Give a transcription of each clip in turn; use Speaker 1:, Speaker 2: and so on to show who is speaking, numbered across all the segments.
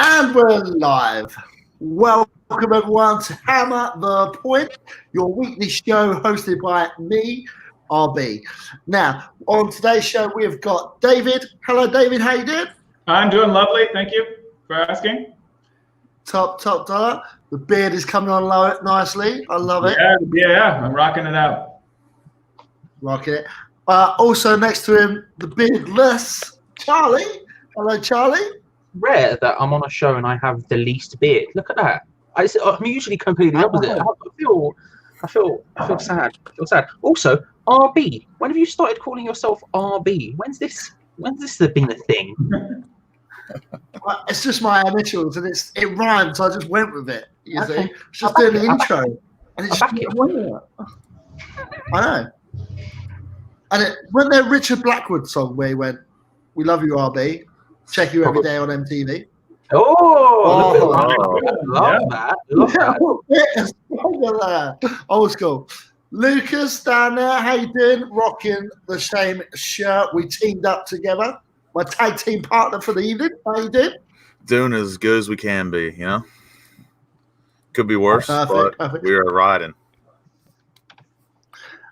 Speaker 1: And we're live. Welcome everyone to Hammer the Point, your weekly show hosted by me, RB. Now, on today's show, we have got David. Hello, David. How you doing?
Speaker 2: I'm doing lovely. Thank you for asking.
Speaker 1: Top dollar. The beard is coming on nicely. I love it.
Speaker 2: Yeah, I'm rocking it out.
Speaker 1: Rocking it. Also next to him, the beardless Charlie. Hello, Charlie.
Speaker 3: Rare that I'm on a show and I have the least beard. Look at that. I'm usually completely opposite. I feel sad. Also, RB. When have you started calling yourself RB? When's this been a thing?
Speaker 1: It's just my initials, and it rhymes. So I just went with it. You see, it's just doing the intro, and it's just I know. And wasn't there Richard Blackwood song where he went, "We love you, RB. Check you every day on MTV."
Speaker 3: Love
Speaker 1: that. Old school. Lucas down there, how you doing? Rocking the same shirt. We teamed up together. My tag team partner for the evening. How you doing?
Speaker 4: Doing as good as we can be, you know. Could be worse, but we are riding.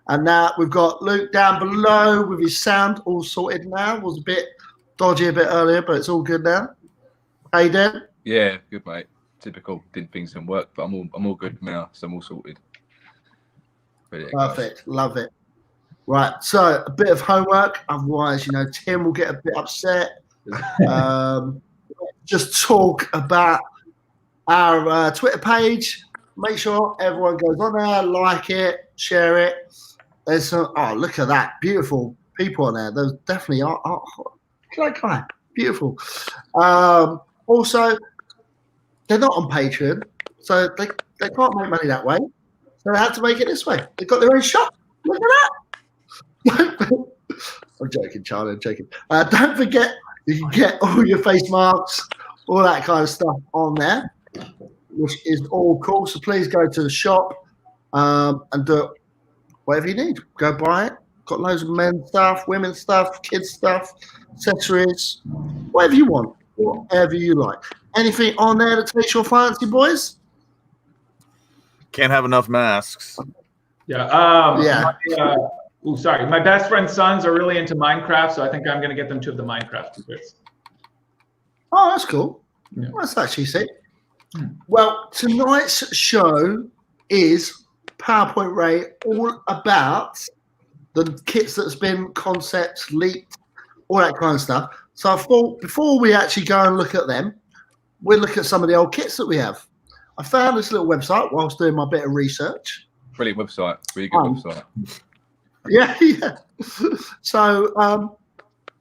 Speaker 1: And now we've got Luke down below with his sound all sorted now. Was a bit dodgy a bit earlier, but it's all good now. How you doing?
Speaker 5: Yeah, good, mate. Typical. Things didn't work, but I'm all good now, so I'm all sorted.
Speaker 1: Perfect. Love it. Right, so a bit of homework. Otherwise, Tim will get a bit upset. Just talk about our Twitter page. Make sure everyone goes on there, like it, share it. There's some. Oh, look at that! Beautiful people on there. Those definitely are. Look at that guy. Beautiful. Also, they're not on Patreon, so they can't make money that way. So they have to make it this way. They've got their own shop. Look at that. I'm joking, Charlie. I'm joking. Don't forget, you can get all your face marks, all that kind of stuff on there, which is all cool. So please go to the shop and do it. Whatever you need, go buy it. Got loads of men's stuff, women's stuff, kids stuff, accessories, whatever you want, whatever you like. Anything on there that takes your fancy, boys?
Speaker 4: Can't have enough masks.
Speaker 2: Yeah. Sorry. My best friend's sons are really into Minecraft, so I think I'm going to get them two of the Minecraft t-shirts.
Speaker 1: Oh, that's cool. Yeah. That's actually sick. Well, tonight's show is PowerPoint Ray, all about the kits that's been concepts, leaked, all that kind of stuff. So I thought before we actually go and look at them, we'll look at some of the old kits that we have. I found this little website whilst doing my bit of research.
Speaker 5: Brilliant website. Really good website.
Speaker 1: Yeah. So,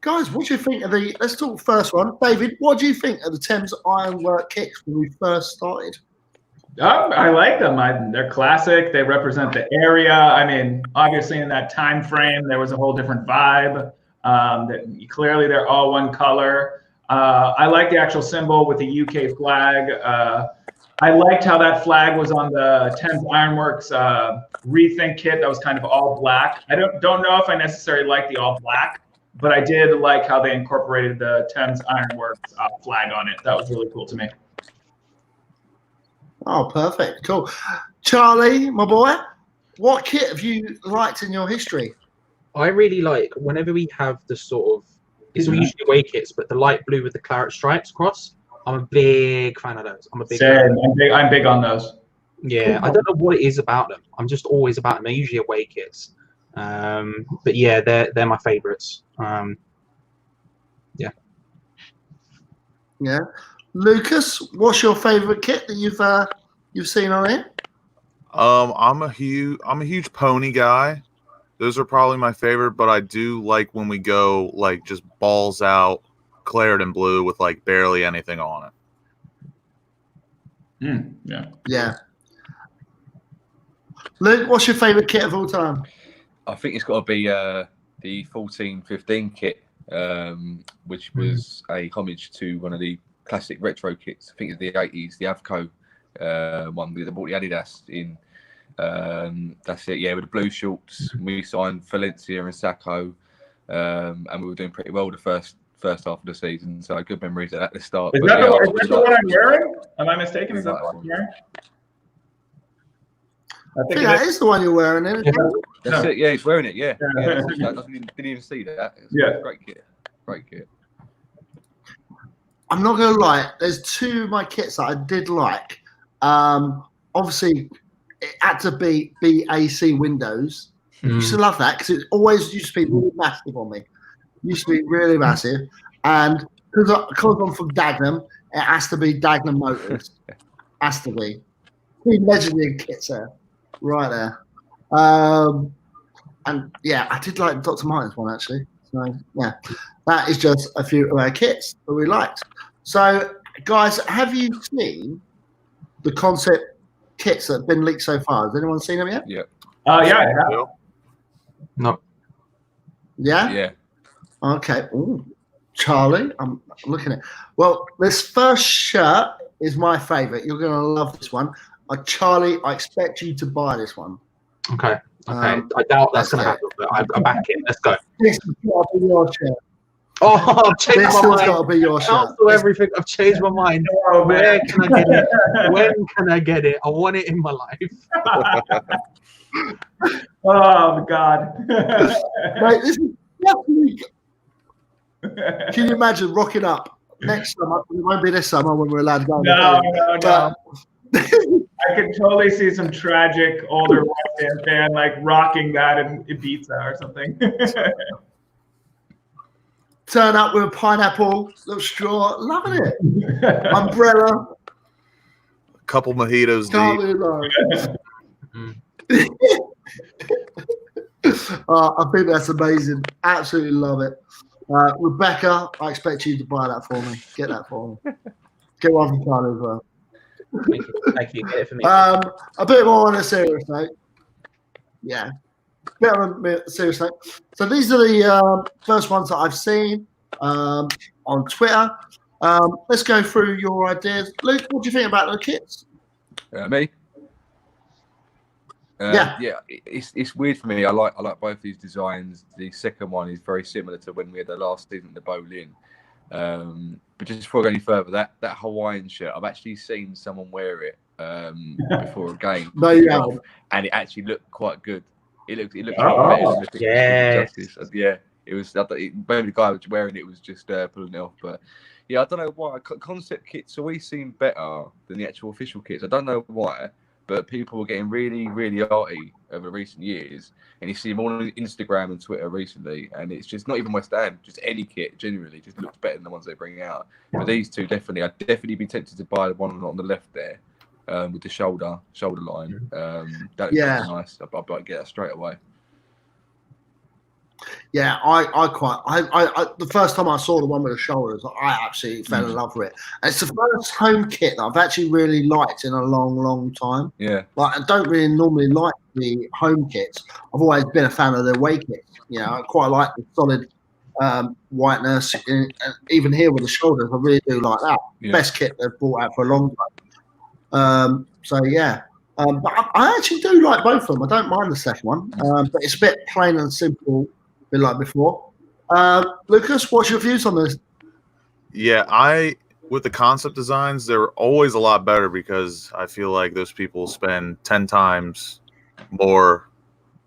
Speaker 1: guys, what do you think of let's talk first one. David, what do you think of the Thames Ironwork kits when we first started?
Speaker 2: I like them. They're classic. They represent the area. I mean, obviously in that time frame, there was a whole different vibe. Clearly, they're all one color. I like the actual symbol with the UK flag. I liked how that flag was on the Thames Ironworks Rethink kit that was kind of all black. I don't know if I necessarily like the all black, but I did like how they incorporated the Thames Ironworks flag on it. That was really cool to me.
Speaker 1: Oh, perfect. Cool. Charlie, my boy, what kit have you liked in your history?
Speaker 3: I really like whenever we have the sort of, it's usually away kits, but the light blue with the claret stripes across. I'm a big fan of those. I'm
Speaker 2: big on those.
Speaker 3: Yeah, I don't know what it is about them. I'm just always about them. They're usually away kits. But yeah, they're my favorites. Yeah.
Speaker 1: Lucas, what's your favorite kit that you've seen on here?
Speaker 4: I'm a huge pony guy. Those are probably my favorite, but I do like when we go like just balls out claret and blue with like barely anything on
Speaker 2: it.
Speaker 1: Yeah. Luke, what's your favorite kit of all time?
Speaker 5: I think it's got to be the 14-15 kit, which was a homage to one of the classic retro kits. I think it's the 80s, the Avco one that bought the Adidas in. That's it, yeah, with the blue shorts. We signed Valencia and Sacco, and we were doing pretty well the first first half of the season, so good memories at the start.
Speaker 2: Is
Speaker 5: But
Speaker 2: that
Speaker 5: yeah,
Speaker 2: the,
Speaker 5: I
Speaker 2: is
Speaker 5: really
Speaker 2: that the
Speaker 5: like
Speaker 2: one I'm
Speaker 5: it.
Speaker 2: wearing? Am I mistaken? Is that
Speaker 5: Really
Speaker 2: the
Speaker 5: like
Speaker 2: one I'm wearing? I
Speaker 1: I
Speaker 2: think
Speaker 1: think
Speaker 2: it
Speaker 1: that
Speaker 2: is.
Speaker 1: is the one you're wearing, isn't it?
Speaker 5: That's
Speaker 2: No.
Speaker 5: it. Yeah, he's wearing it. Yeah,
Speaker 2: Yeah.
Speaker 5: yeah. Didn't even see that. It's
Speaker 2: Yeah.
Speaker 5: a great kit. Great kit.
Speaker 1: I'm not gonna lie. There's two of my kits that I did like. Obviously, it had to be BAC Windows. Used to love that because it always used to be really massive on me. Used to be really massive, and because I'm from Dagenham, it has to be Dagenham Motors. Has to be. Three legendary kits there, right there. And yeah, I did like Dr. Martens one actually. So yeah, that is just a few of our kits that we liked. So guys, have you seen the concept kits that have been leaked so far? Has anyone seen them yet?
Speaker 5: Yeah.
Speaker 2: Yeah, I have.
Speaker 3: No.
Speaker 1: Yeah.
Speaker 5: Yeah.
Speaker 1: Okay. Ooh. Charlie, I'm looking at. Well, this first shirt is my favourite. You're going to love this one. Charlie, I expect you to buy this one.
Speaker 3: Okay. I doubt that's going to happen, but I back it. Let's go.
Speaker 1: This has got to be your shirt.
Speaker 3: Oh, I've changed
Speaker 1: This
Speaker 3: my
Speaker 1: has
Speaker 3: mind.
Speaker 1: got to be your shirt.
Speaker 3: Cancel everything. I've changed my mind.
Speaker 2: Oh,
Speaker 3: Where
Speaker 2: man.
Speaker 3: can I get it? When can I get it? I want it in my life.
Speaker 2: Oh, God.
Speaker 1: Mate, this is definitely. Can you imagine rocking up next summer? It won't be this summer when we're allowed to go.
Speaker 2: No.
Speaker 1: But
Speaker 2: I could totally see some tragic older white band fan like rocking that in Ibiza or something.
Speaker 1: turn up with a pineapple, little straw, loving it. Umbrella,
Speaker 4: A couple mojitos
Speaker 1: can't
Speaker 4: deep.
Speaker 1: be like. I think that's amazing. Absolutely love it. Rebecca, I expect you to buy that for me. Get that for me. Get one from China as well.
Speaker 3: Thank you. Get it for me.
Speaker 1: A bit more on a serious note. Yeah. Bit on a serious note. So these are the first ones that I've seen on Twitter. Let's go through your ideas. Luke, what do you think about the kits?
Speaker 5: Me?
Speaker 1: Yeah.
Speaker 5: It's weird for me. I like both these designs. The second one is very similar to when we had the last season, the Bolin. But just before I go any further, that Hawaiian shirt, I've actually seen someone wear it before a game.
Speaker 1: No, you haven't.
Speaker 5: And it actually looked quite good. It looked
Speaker 2: Oh,
Speaker 3: yes.
Speaker 5: Yeah, it was. Maybe the guy was wearing it was just pulling it off, but yeah, I don't know why. Concept kits always seem better than the actual official kits. I don't know why, but people were getting really, really arty over recent years, and you see them all on Instagram and Twitter recently, and it's just not even West Ham, just any kit generally just looks better than the ones they bring out. But these two definitely, I'd definitely be tempted to buy the one on the left there. With the shoulder line, that looks nice. I'd like get that straight away.
Speaker 1: Yeah, I the first time I saw the one with the shoulders, I absolutely fell in love with it. And it's the first home kit that I've actually really liked in a long, long time.
Speaker 5: Yeah,
Speaker 1: like I don't really normally like the home kits. I've always been a fan of the away kits. You know, I quite like the solid whiteness, and even here with the shoulders, I really do like that.
Speaker 5: Yeah.
Speaker 1: Best kit they've brought out for a long time. So yeah. But I actually do like both of them. I don't mind the second one, but it's a bit plain and simple, a bit like before. Lucas, what's your views on this?
Speaker 4: Yeah, with the concept designs, they're always a lot better because I feel like those people spend 10 times more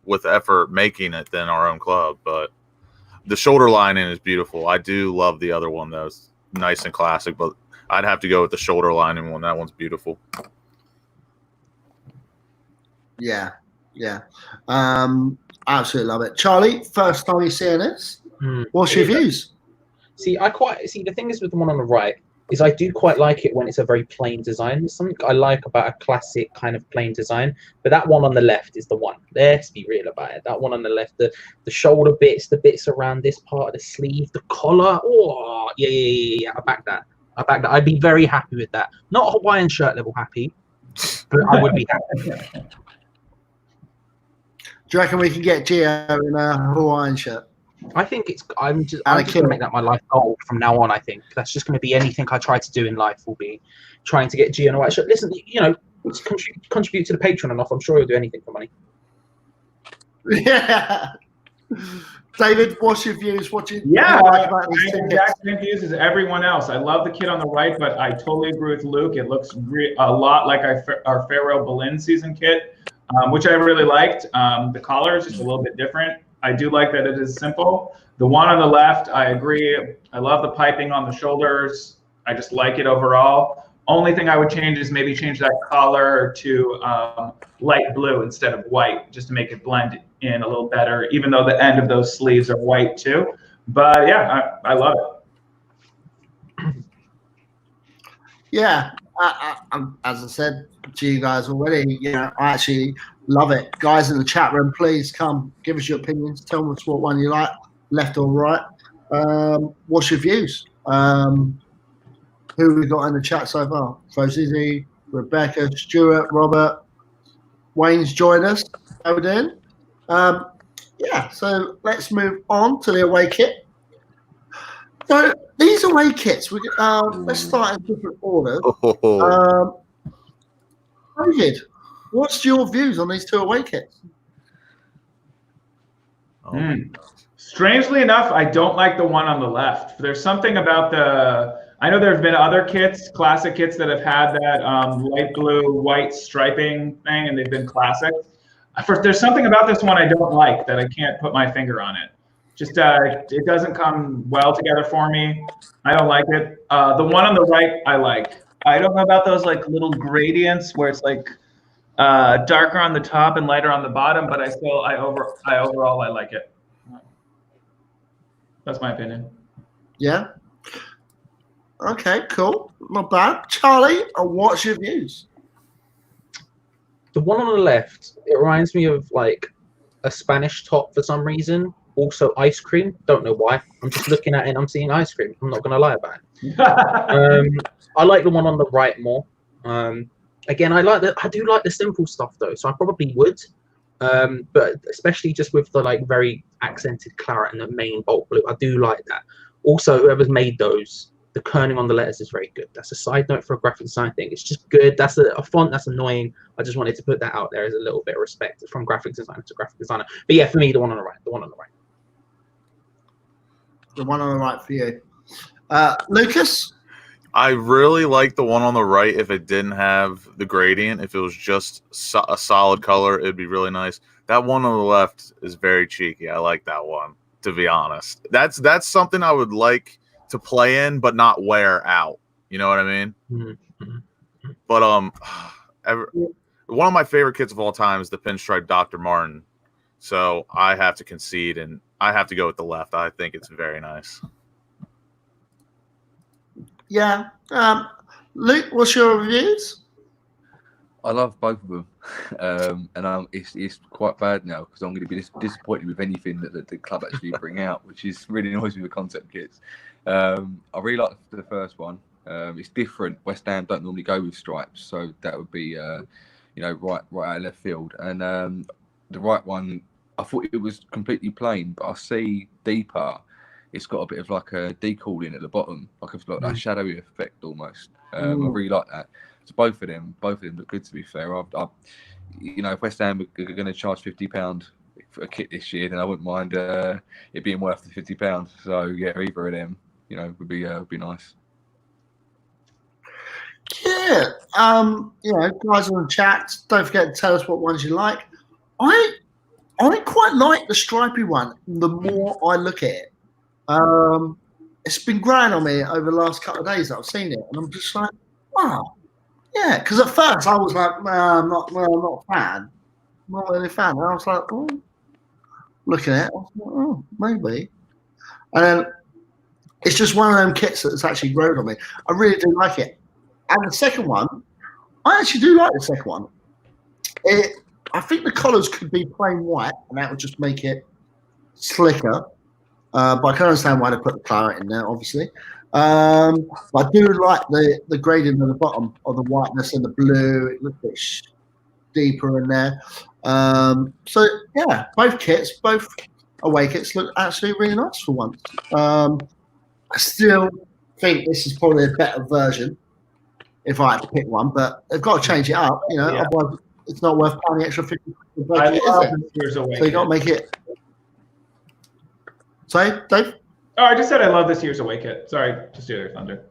Speaker 4: with effort making it than our own club. But the shoulder lining is beautiful. I do love the other one though. It's nice and classic, but I'd have to go with the shoulder lining one. That one's beautiful.
Speaker 1: Yeah. Absolutely love it. Charlie, first time you're seeing this, what's your views?
Speaker 3: See, the thing is with the one on the right is I do quite like it when it's a very plain design. There's something I like about a classic kind of plain design, but that one on the left is the one. Let's be real about it. That one on the left, the shoulder bits, the bits around this part of the sleeve, the collar. Oh, yeah. I back that. I'd be very happy with that. Not Hawaiian shirt level happy, but I would be happy.
Speaker 1: Do you reckon we can get Gio in a Hawaiian shirt?
Speaker 3: I think I'm just going to make that my life goal from now on. I think that's just going to be anything I try to do in life will be trying to get Gio in a white shirt. Listen, contribute to the Patreon enough. I'm sure he'll do anything for money.
Speaker 1: Yeah. David, what's your views? What do you
Speaker 2: Yeah,
Speaker 1: like about
Speaker 2: I
Speaker 1: these
Speaker 2: have
Speaker 1: two
Speaker 2: the
Speaker 1: kits?
Speaker 2: exact same views as everyone else. I love the kit on the right, but I totally agree with Luke. It looks a lot like our Pharaoh Berlin season kit, which I really liked. The collar is just a little bit different. I do like that it is simple. The one on the left, I agree. I love the piping on the shoulders. I just like it overall. Only thing I would change is maybe change that collar to light blue instead of white, just to make it blend in a little better, even though the end of those sleeves are white too. But yeah, I love it.
Speaker 1: Yeah, as I said to you guys already, I actually love it. Guys in the chat room, please come give us your opinions. Tell us what one you like, left or right. What's your views? Who have we got in the chat so far? Frozizi, Rebecca, Stuart, Robert, Wayne's joined us. How we doing? Yeah, so let's move on to the away kit. So these away kits, let's start in different orders. David, what's your views on these two away kits?
Speaker 2: Strangely enough, I don't like the one on the left. There's something about I know there have been other kits, classic kits, that have had that light blue, white striping thing, and they've been classic. There's something about this one I don't like that I can't put my finger on it. Just it doesn't come well together for me. I don't like it. The one on the right, I like. I don't know about those like little gradients where it's like darker on the top and lighter on the bottom, but overall I like it. That's my opinion.
Speaker 1: Yeah. Okay, cool. Not bad. Charlie, what's your views?
Speaker 3: The one on the left, it reminds me of like a Spanish top for some reason. Also ice cream. Don't know why. I'm just looking at it and I'm seeing ice cream. I'm not going to lie about it. I like the one on the right more. Again, I do like the simple stuff though, so I probably would. But especially just with the like very accented claret and the main bolt blue, I do like that. Also, whoever's made those, the kerning on the letters is very good. That's a side note for a graphic design thing. It's just good. That's a font that's annoying. I just wanted to put that out there as a little bit of respect from graphic designer to graphic designer. But yeah, for me, the one on the right. The one on the right.
Speaker 1: The one on the right for you. Lucas?
Speaker 4: I really like the one on the right if it didn't have the gradient. If it was just a solid color, it'd be really nice. That one on the left is very cheeky. I like that one, to be honest. That's something I would like to play in, but not wear out. You know what I mean?
Speaker 3: Mm-hmm.
Speaker 4: But one of my favorite kits of all time is the Pinstripe Dr. Martin. So I have to concede, and I have to go with the left. I think it's very nice.
Speaker 1: Yeah. Luke, what's your reviews?
Speaker 5: I love both of them, and it's quite bad now because I'm going to be disappointed with anything that the club actually bring out, which is really annoys me with concept kits. I really like the first one. It's different. West Ham don't normally go with stripes, so that would be right out of left field. And the right one, I thought it was completely plain, but I see deeper. It's got a bit of like a decalling at the bottom, like a shadowy effect almost. I really like that. So both of them look good. To be fair, if West Ham are going to charge £50 for a kit this year, then I wouldn't mind it being worth the £50. So yeah, either of them, would be nice.
Speaker 1: Yeah. Guys in the chat, don't forget to tell us what ones you like. I quite like the stripy one. The more I look at it. It's been growing on me over the last couple of days that I've seen it, and I'm just like, wow, yeah. Because at first I was like, I'm not a fan, not really a fan. And I was like, looking at it, I was like, maybe. And then it's just one of them kits that's actually grown on me. I really do like it. And the second one, I actually do like the second one. I think the collars could be plain white, and that would just make it slicker. But I can understand why they put the claret in there, obviously. But I do like the gradient on the bottom of the whiteness and the blue. It looks a bit deeper in there. So, yeah, both away kits look actually really nice for once. I still think this is probably a better version if I had to pick one, but they've got to change it up, otherwise it's not worth paying the extra 50 for the budget, is it? So you got to make it. Say, Dave?
Speaker 2: Oh, I just said I love this year's away kit. Sorry, just the other thunder.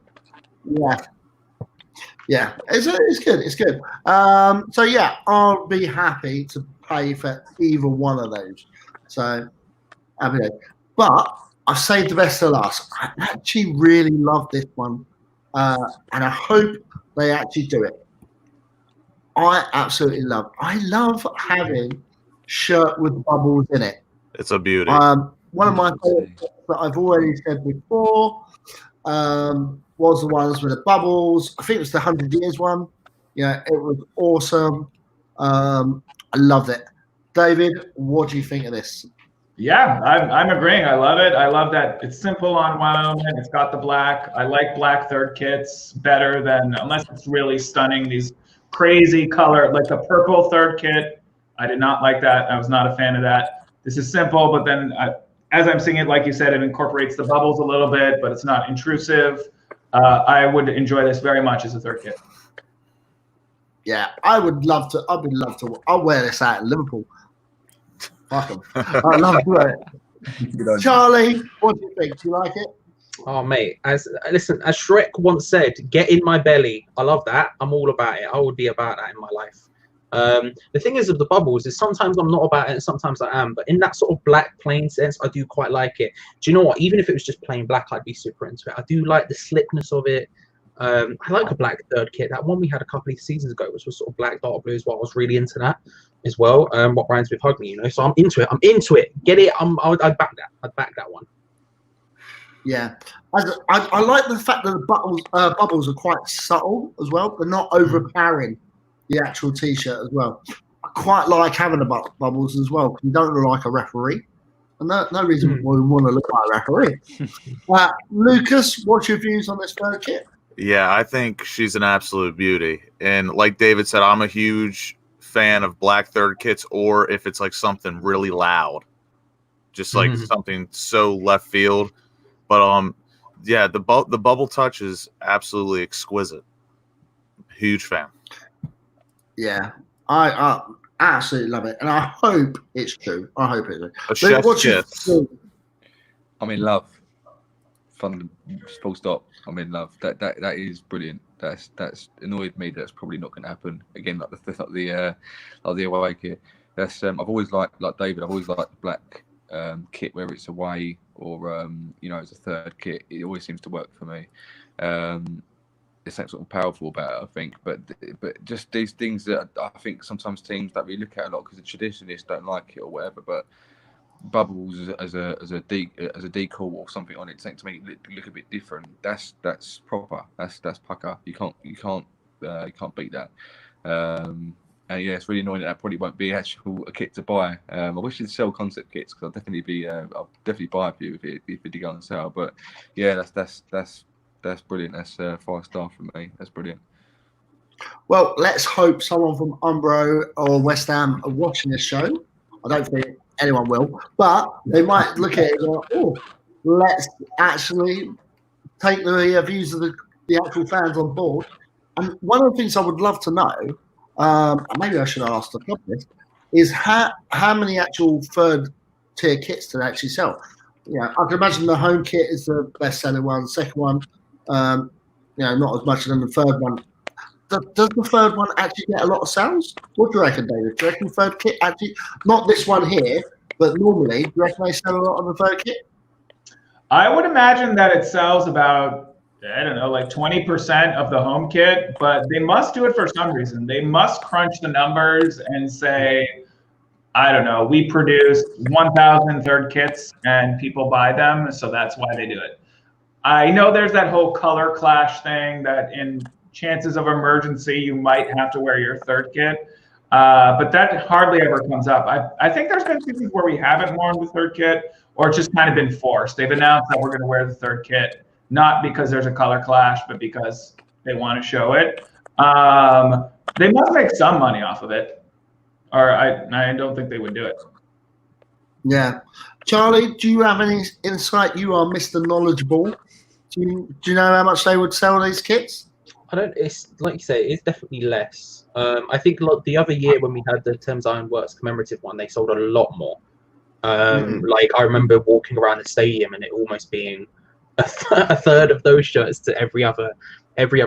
Speaker 1: Yeah, it's good. It's good. So yeah, I'll be happy to pay for either one of those. So happy days. But I've saved the best to last. I actually really love this one, and I hope they actually do it. I absolutely love. I love having shirt with bubbles in it.
Speaker 4: It's a beauty.
Speaker 1: One of my favorites that I've already said before was the ones with the bubbles. I think it was the 100 Years one. Yeah, it was awesome. I loved it. David, what do you think of this?
Speaker 2: Yeah, I'm agreeing. I love it. I love that it's simple on Wyoming. It's got the black. I like black third kits better than, unless it's really stunning, these crazy color, like the purple third kit. I did not like that. I was not a fan of that. This is simple, but then as I'm seeing it, like you said, it incorporates the bubbles a little bit, but it's not intrusive. I would enjoy this very much as a third kit.
Speaker 1: Yeah, I would love to. I would love to. I'll wear this out in Liverpool. Fuck 'em. I'd love to wear it. Charlie, what do you think? Do you like it?
Speaker 3: Oh, mate, as Shrek once said, get in my belly. I love that. I'm all about it. I would be about that in my life. The thing is with the bubbles is sometimes I'm not about it and sometimes I am, but in that sort of black plain sense, I do quite like it. Do you know what? Even if it was just plain black, I'd be super into it. I do like the slickness of it. I like a black third kit. That one we had a couple of seasons ago, which was sort of black, dark blue as well. I was really into that as well. What rhymes with hug me, you know? So I'm into it. I'm into it. Get it. I'd back that. I'd back that one.
Speaker 1: Yeah, I like the fact that the bubbles are quite subtle as well. They're not overpowering the actual T-shirt as well. I quite like having the bubbles as well because you don't look like a referee. And no reason why we want to look like a referee. Lucas, what's your views on this third kit?
Speaker 4: Yeah, I think she's an absolute beauty. And like David said, I'm a huge fan of black third kits, or if it's like something really loud, just like something so left field. But yeah, the bubble touch is absolutely exquisite. Huge fan.
Speaker 1: Yeah, I absolutely love it, and I hope it's true. I hope it's true.
Speaker 4: A chef's kiss.
Speaker 5: I'm in love. Full stop. I'm in love. That is brilliant. That's annoyed me. That's probably not going to happen again. Like the away kit. That's I've always liked, like David. I've always liked the black kit, whether it's away or you know, as a third kit. It always seems to work for me. There's something sort of powerful about it, I think. But just these things that I think sometimes teams that we look at a lot because the traditionalists don't like it or whatever. But bubbles as a decal or something on it, something to make it look a bit different. That's proper. That's pucker. You can't beat that. And yeah, it's really annoying that probably won't be actual a kit to buy. I wish you'd sell concept kits because I'll definitely buy a few if it did go on sale. But yeah, that's brilliant. That's 5-star for me. That's brilliant.
Speaker 1: Well, let's hope someone from Umbro or West Ham are watching this show. I don't think anyone will, but they might look at it and go, oh, let's actually take the views of the actual fans on board. And one of the things I would love to know, and maybe I should ask the public, is how many actual third tier kits do they actually sell? Yeah, I can imagine the home kit is the best selling one. The second one, not as much as the third one. Does the third one actually get a lot of sales? What do you reckon, David? Do you reckon the third kit actually, not this one here, but normally, do you reckon they sell a lot on the third kit?
Speaker 2: I would imagine that it sells about, I don't know, like 20% of the home kit, but they must do it for some reason. They must crunch the numbers and say, I don't know, we produced 1,000 third kits and people buy them, so that's why they do it. I know there's that whole color clash thing that in chances of emergency, you might have to wear your third kit, but that hardly ever comes up. I think there's been seasons where we haven't worn the third kit, or it's just kind of been forced. They've announced that we're going to wear the third kit, not because there's a color clash, but because they want to show it. They must make some money off of it, or I don't think they would do it.
Speaker 1: Yeah. Charlie, do you have any insight? You are Mr. Knowledgeable. Do you know how much they would sell these kits?
Speaker 3: I don't. It's like you say. It's definitely less. I think the other year when we had the Thames Iron Works commemorative one, they sold a lot more. Like I remember walking around the stadium and it almost being a third of those shirts to every other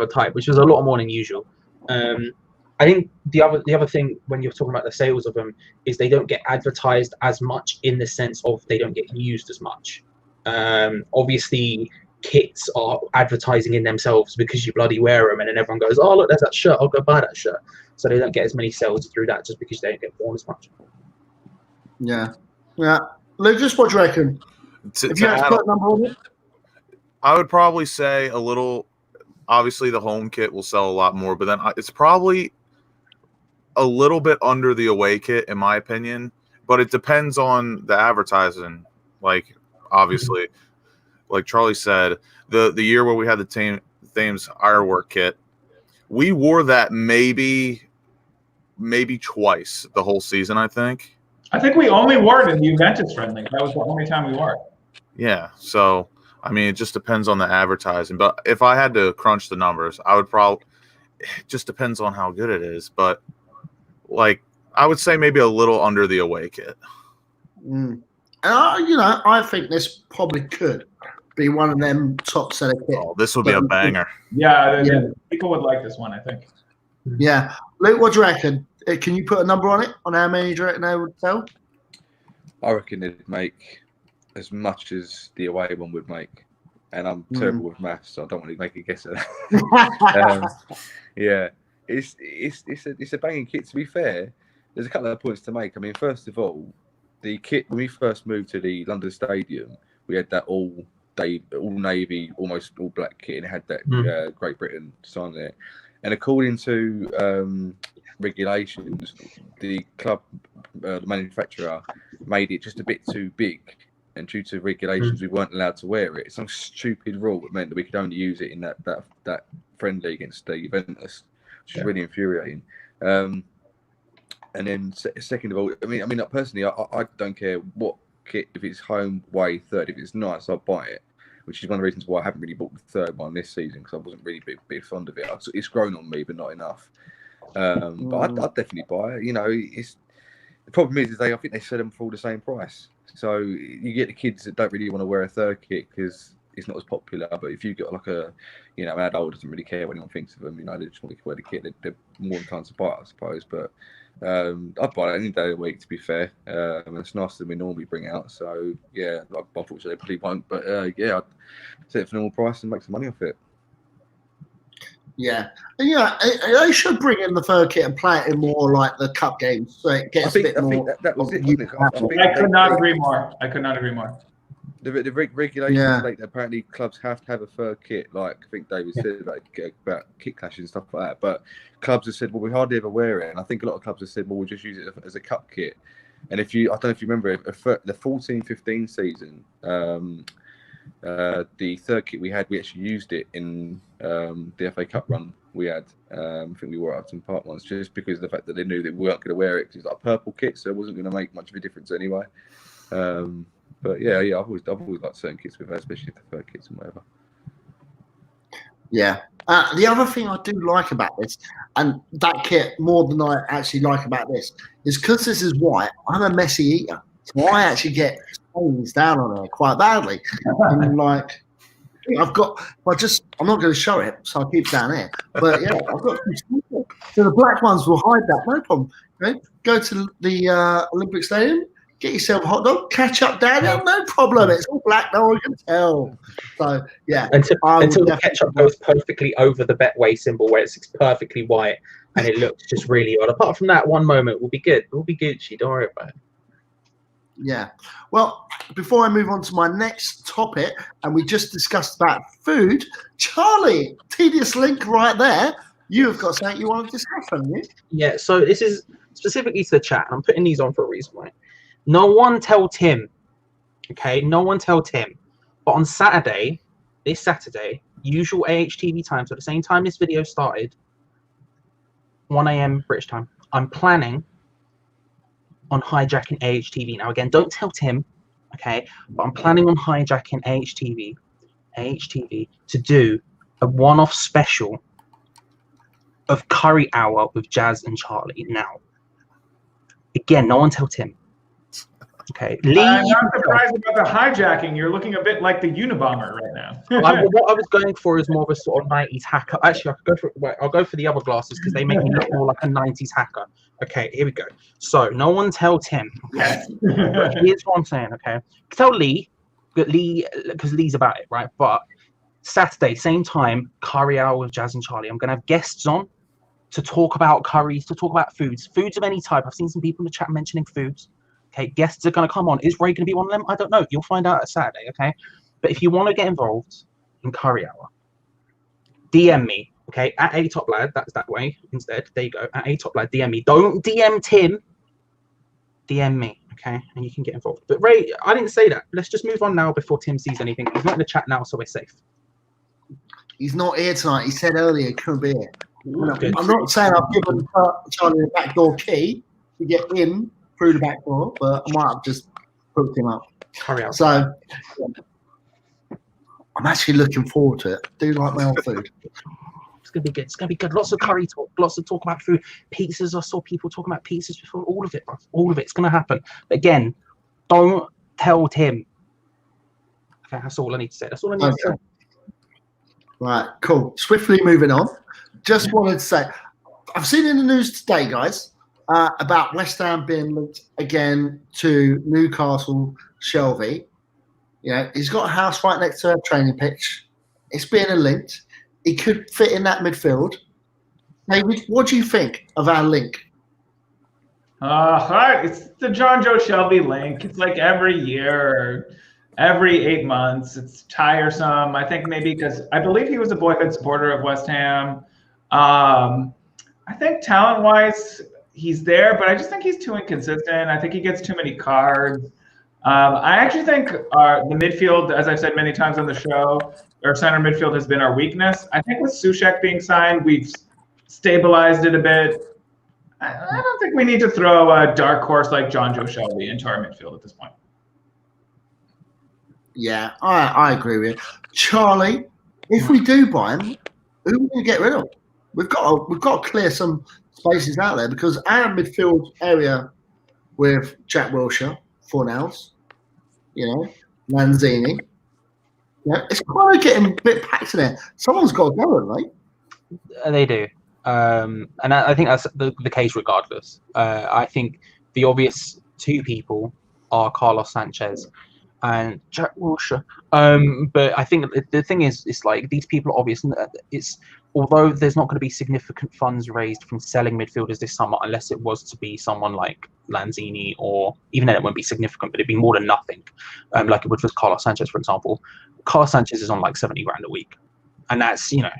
Speaker 3: type, which was a lot more than usual. I think the other thing when you're talking about the sales of them is they don't get advertised as much, in the sense of they don't get used as much. Obviously, kits are advertising in themselves because you bloody wear them, and then everyone goes, "Oh, look, there's that shirt. I'll go buy that shirt." So they don't get as many sales through that just because they don't get worn as much.
Speaker 1: Yeah. Lucas, what do you reckon? If you had to put a number on it?
Speaker 4: I would probably say a little. Obviously, the home kit will sell a lot more, but then it's probably a little bit under the away kit, in my opinion. But it depends on the advertising. Like, obviously, like Charlie said, the year where we had the Thames Ironwork kit, we wore that maybe twice the whole season, I think.
Speaker 2: I think we only wore it in the Juventus friendly. That was the only time we wore it.
Speaker 4: Yeah, so I mean, it just depends on the advertising. But if I had to crunch the numbers, I would probably. It just depends on how good it is, but like I would say maybe a little under the away kit.
Speaker 1: I think this probably could be one of them top seller kits.
Speaker 4: Oh, this would be a banger.
Speaker 2: Yeah, people would like this one, I think.
Speaker 1: Yeah, Luke, what do you reckon? Can you put a number on it, on how many do you reckon they would sell?
Speaker 5: I reckon it'd make as much as the away one would make, and I'm terrible with maths, so I don't want to make a guess at that. Yeah, it's a banging kit. To be fair, there's a couple of points to make. I mean, first of all, the kit when we first moved to the London Stadium, we had that all navy, almost all black kit, and it had that Great Britain sign there. And according to regulations, the club, the manufacturer, made it just a bit too big, and due to regulations, we weren't allowed to wear it. Some stupid rule that meant that we could only use it in that friendly against the Juventus, which is really infuriating. And then second of all, I mean, personally, I don't care what kit, if it's home, away, third, if it's nice, I'll buy it. Which is one of the reasons why I haven't really bought the third one this season, because I wasn't really big fond of it. It's grown on me, but not enough. But I'd definitely buy it. You know, the problem is I think they sell them for all the same price. So you get the kids that don't really want to wear a third kit because it's not as popular. But if you got like an adult doesn't really care what anyone thinks of them. You know, they just want to wear the kit. They're more inclined to buy it, I suppose. But I'd buy it any day of the week, to be fair. And it's nicer than we normally bring out. So yeah, unfortunately they probably won't. But yeah, I'd set it for normal price and make some money off it.
Speaker 1: Yeah, they should bring in the third kit and play it in more like the cup games, so it gets a bit more.
Speaker 5: I think that was it.
Speaker 2: I could not agree more.
Speaker 5: The regulations like apparently clubs have to have a third kit. Like I think David said about kit clashes and stuff like that. But clubs have said, well, we hardly ever wear it, and I think a lot of clubs have said, well, we'll just use it as a cup kit. And I don't know if you remember the 14-15 season. The third kit we had, we actually used it in the FA Cup run we had. I think we wore it up some Park ones just because of the fact that they knew that we weren't going to wear it because it's like a purple kit, so it wasn't going to make much of a difference anyway. But yeah, I've always liked certain kits with that, especially the third kits and whatever.
Speaker 1: Yeah. The other thing I do like about this, and that kit more than I actually like about this, is because this is white, I'm a messy eater. So I actually get stains down on there quite badly. And like, I'm not going to show it, so I'll keep it down here. But yeah, I've got so the black ones will hide that, no problem. Okay? Go to the Olympic Stadium, get yourself a hot dog, catch up down there, no problem. It's all black, no one can tell. So yeah,
Speaker 3: until the ketchup goes perfectly over the Betway symbol where it's perfectly white and it looks just really odd. Apart from that one moment, we'll be good. We'll be Gucci. Don't worry about it.
Speaker 1: Yeah. Well, before I move on to my next topic, and we just discussed about food, Charlie, tedious link right there. You have got something you want to discuss, haven't you?
Speaker 3: Yeah. So this is specifically to the chat, and I'm putting these on for a reason, right? No one tell Tim. Okay. No one tell Tim. But on this Saturday, usual AHTV time, so the same time this video started, 1 a.m. British time, I'm planning on hijacking AHTV. Now, again, don't tell Tim, okay? But I'm planning on hijacking AHTV to do a one-off special of Curry Hour with Jazz and Charlie. Now, again, no one tell Tim. Okay, Lee.
Speaker 2: I'm not surprised about the hijacking. You're looking a bit like the Unabomber right now.
Speaker 3: What I was going for is more of a sort of 90s hacker. Actually, I'll go for the other glasses because they make me look more like a 90s hacker. Okay, here we go. So no one tell Tim. Okay, but here's what I'm saying. Okay, tell Lee, because Lee's about it, right? But Saturday, same time, curry hour with Jazz and Charlie. I'm gonna have guests on to talk about curries, to talk about foods of any type. I've seen some people in the chat mentioning foods. Okay, guests are going to come on. Is Ray going to be one of them? I don't know. You'll find out at Saturday, okay? But if you want to get involved in Curry Hour, DM me, okay? At ATOPLAD, that's that way instead. There you go. At ATOPLAD, DM me. Don't DM Tim. DM me, okay? And you can get involved. But Ray, I didn't say that. Let's just move on now before Tim sees anything. He's not in the chat now, so we're safe.
Speaker 1: He's not here tonight. He said earlier he couldn't be here.
Speaker 3: Good.
Speaker 1: I'm not saying I've given Charlie the backdoor key to get in through the back door, but I might have just hooked him up.
Speaker 3: Curry Hour.
Speaker 1: So I'm actually looking forward to it. I do like my old food.
Speaker 3: It's gonna be good. It's gonna be good. Lots of curry talk. Lots of talk about food. Pizzas. I saw people talking about pizzas before. All of it, bro. All of it's gonna happen. But again, don't tell Tim. Okay, that's all I need to say. That's all I need to say.
Speaker 1: Right, cool. Swiftly moving on. Just wanted to say, I've seen in the news today, guys, about West Ham being linked again to Newcastle Shelvey. You know, he's got a house right next to a training pitch. It's being linked. He could fit in that midfield. David, what do you think of our link?
Speaker 2: It's the John Joe Shelby link. It's like every year or every 8 months. It's tiresome. I think maybe because I believe he was a boyhood supporter of West Ham. I think talent-wise, he's there, but I just think he's too inconsistent. I think he gets too many cards. I actually think the midfield, as I've said many times on the show, our center midfield has been our weakness. I think with Souček being signed, we've stabilized it a bit. I don't think we need to throw a dark horse like John Joe Shelby into our midfield at this point.
Speaker 1: Yeah, I agree with you. Charlie, if we do buy him, who are we going to get rid of? We've got to clear some spaces out there because our midfield area with Jack Wilshere, Fornals, you know, Lanzini, yeah, it's kind of getting a bit packed in there. Someone's got to go, haven't they?
Speaker 3: They do. And I think that's the case regardless. I think the obvious two people are Carlos Sanchez and Jack Wilshere. But I think the thing is, it's like these people are obvious. It's although there's not going to be significant funds raised from selling midfielders this summer, unless it was to be someone like Lanzini, or even then it won't be significant, but it'd be more than nothing. Like it would with Carlos Sanchez, for example. Carlos Sanchez is on like 70 grand a week, and that's like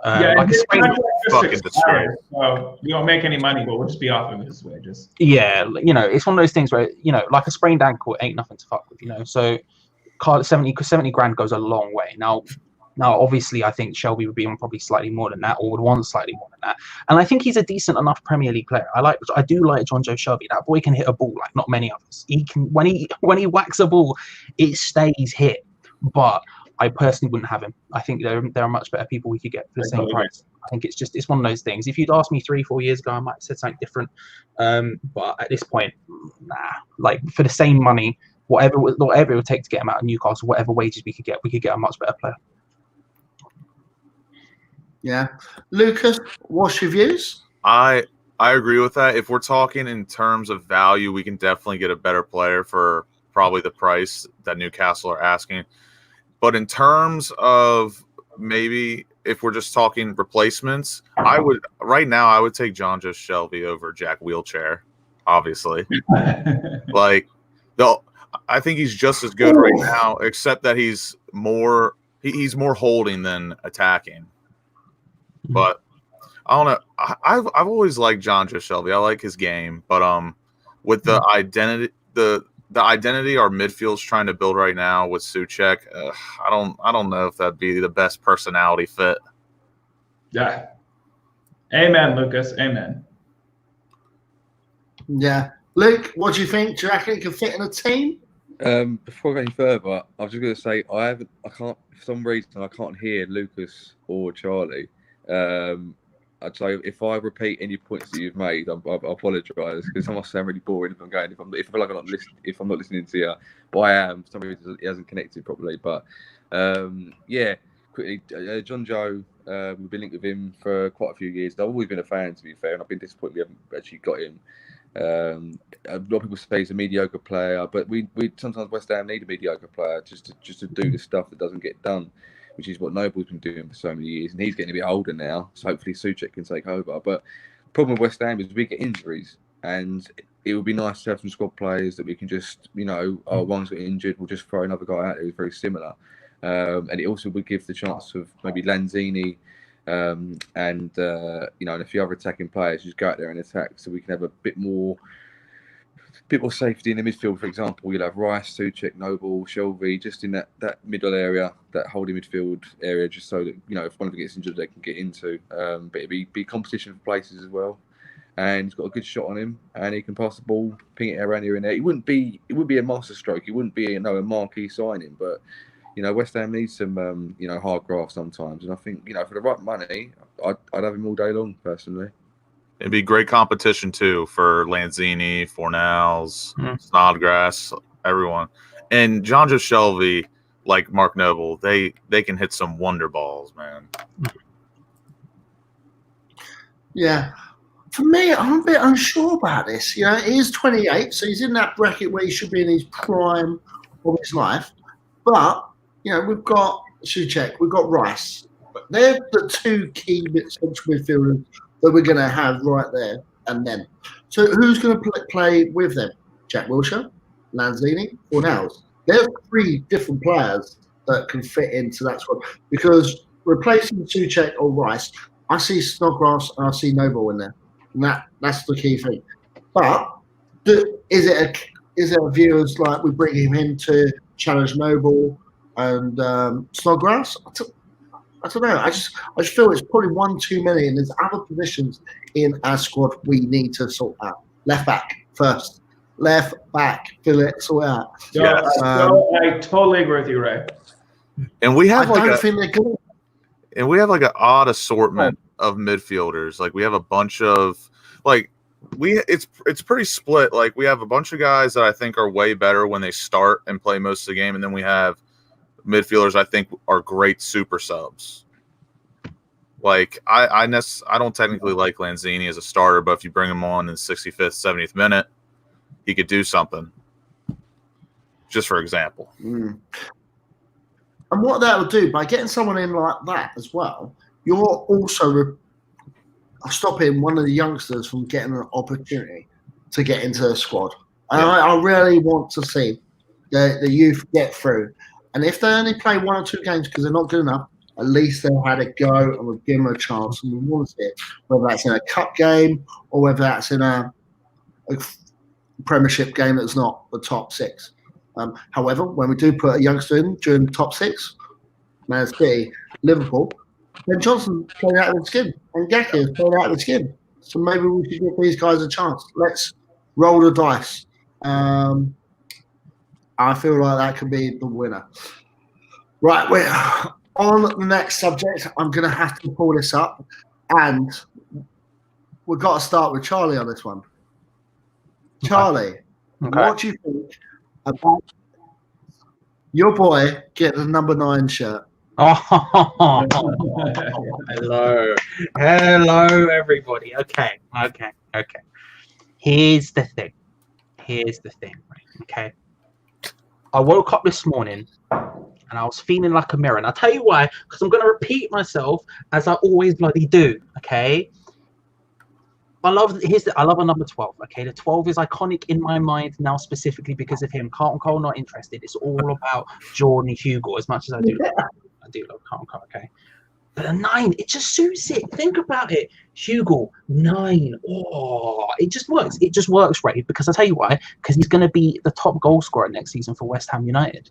Speaker 3: a sprained
Speaker 4: fucking disgrace.
Speaker 2: So we don't make any money, but we'll just be off of his wages.
Speaker 3: Yeah, it's one of those things where like a sprained ankle ain't nothing to fuck with, So 70 grand goes a long way. Now, obviously, I think Shelby would be on probably slightly more than that, or would want slightly more than that. And I think he's a decent enough Premier League player. I do like John Joe Shelby. That boy can hit a ball like not many others. He can when he whacks a ball, it stays hit. But I personally wouldn't have him. I think there are much better people we could get for the same price. I think it's one of those things. If you'd asked me 3-4 years ago, I might have said something different. But at this point, nah. Like for the same money, whatever it would take to get him out of Newcastle, whatever wages we could get a much better player.
Speaker 1: Yeah. Lucas, what's your views?
Speaker 4: I agree with that. If we're talking in terms of value, we can definitely get a better player for probably the price that Newcastle are asking. But in terms of maybe if we're just talking replacements, I would take John Joe Shelby over Jack Wilshere, obviously. I think he's just as good right now, except that he's more holding than attacking. But I don't know. I've always liked John Joe Shelby. I like his game, but with the identity our midfield's trying to build right now with Souček, I don't know if that'd be the best personality fit.
Speaker 2: Yeah. Amen, Lucas. Amen.
Speaker 1: Yeah. Luke, what do you think? Do you reckon it can fit in a team?
Speaker 5: Before I go any further, I was just going to say I can't for some reason I can't hear Lucas or Charlie. I'd say if I repeat any points that you've made, I apologise because I must sound really boring if I'm going. If I feel like I'm not listening to you, but I am. For some reason it hasn't connected properly. But yeah, quickly, John Joe. We've been linked with him for quite a few years. I've always been a fan, to be fair, and I've been disappointed we haven't actually got him. A lot of people say he's a mediocre player, but we sometimes West Ham need a mediocre player just to do the stuff that doesn't get done, which is what Noble's been doing for so many years, and he's getting a bit older now, so hopefully Souček can take over. But the problem with West Ham is we get injuries, and it would be nice to have some squad players that we can just, one's got injured, we'll just throw another guy out there who's very similar. And it also would give the chance of maybe Lanzini and a few other attacking players just go out there and attack, so we can have a bit more safety in the midfield. For example, you'll have Rice, Souček, Noble, Shelvey, just in that middle area, that holding midfield area, just so that if one of them gets injured, they can get into. But it'd be competition for places as well. And he's got a good shot on him, and he can pass the ball, ping it around here and there. It wouldn't be a master stroke. It wouldn't be a marquee signing, but West Ham needs some hard graft sometimes. And I think for the right money, I'd have him all day long personally.
Speaker 4: It'd be great competition too for Lanzini, Fornals, Snodgrass, everyone. And Jonjo Shelvey, like Mark Noble, they can hit some wonder balls, man.
Speaker 1: Yeah. For me, I'm a bit unsure about this. He is 28, so he's in that bracket where he should be in his prime of his life. But, we've got Souček, we've got Rice. They're the two key central midfielders that we're going to have right there and then. So who's going to play with them? Jack Wilshere, Lanzini, Fornals. There are three different players that can fit into that squad. Because replacing Souček or Rice, I see Snodgrass and I see Noble in there. And that's the key thing. But is it a view as like we bring him in to challenge Noble and Snodgrass? I don't know. I just feel it's probably one too many, and there's other positions in our squad we need to sort out. Left back first. Left back, fill it, sort out.
Speaker 2: Yeah, I totally agree with you, Ray.
Speaker 4: And we have
Speaker 1: I don't think they're good.
Speaker 4: And we have like an odd assortment of midfielders. Like we have a bunch of it's pretty split. Like we have a bunch of guys that I think are way better when they start and play most of the game, and then we have midfielders I think are great super subs. Like I don't technically like Lanzini as a starter, but if you bring him on in the 65th, 70th minute, he could do something. Just for example.
Speaker 1: And what that will do by getting someone in like that as well, you're also stopping one of the youngsters from getting an opportunity to get into the squad. And I really want to see the youth get through. And if they only play one or two games because they're not good enough, at least they'll had a go and we'll give them a chance. And we want to see it, whether that's in a cup game or whether that's in a Premiership game that's not the top six. However, when we do put a youngster in during the top six, Man City, Liverpool, Ben Johnson playing out of the skin and Gaki is playing out of the skin. So maybe we should give these guys a chance. Let's roll the dice. I feel like that could be the winner. Right, we're on the next subject. I'm going to have to pull this up, and we've got to start with Charlie on this one. Charlie, what do you think about your boy getting the number 9 shirt?
Speaker 3: Oh, hello, everybody. Okay. Here's the thing. Okay. I woke up this morning and I was feeling like a mirror. And I'll tell you why, because I'm going to repeat myself as I always bloody do. Okay. I love a number 12. Okay, the 12 is iconic in my mind now, specifically because of him. Carlton Cole not interested. It's all about Jordan Hugo. As much as I do love Carlton Cole. Okay, but a 9, it just suits it. Think about it, Hugo 9. Oh, it just works. It just works, Ray. Because I tell you why. Because he's going to be the top goal scorer next season for West Ham United.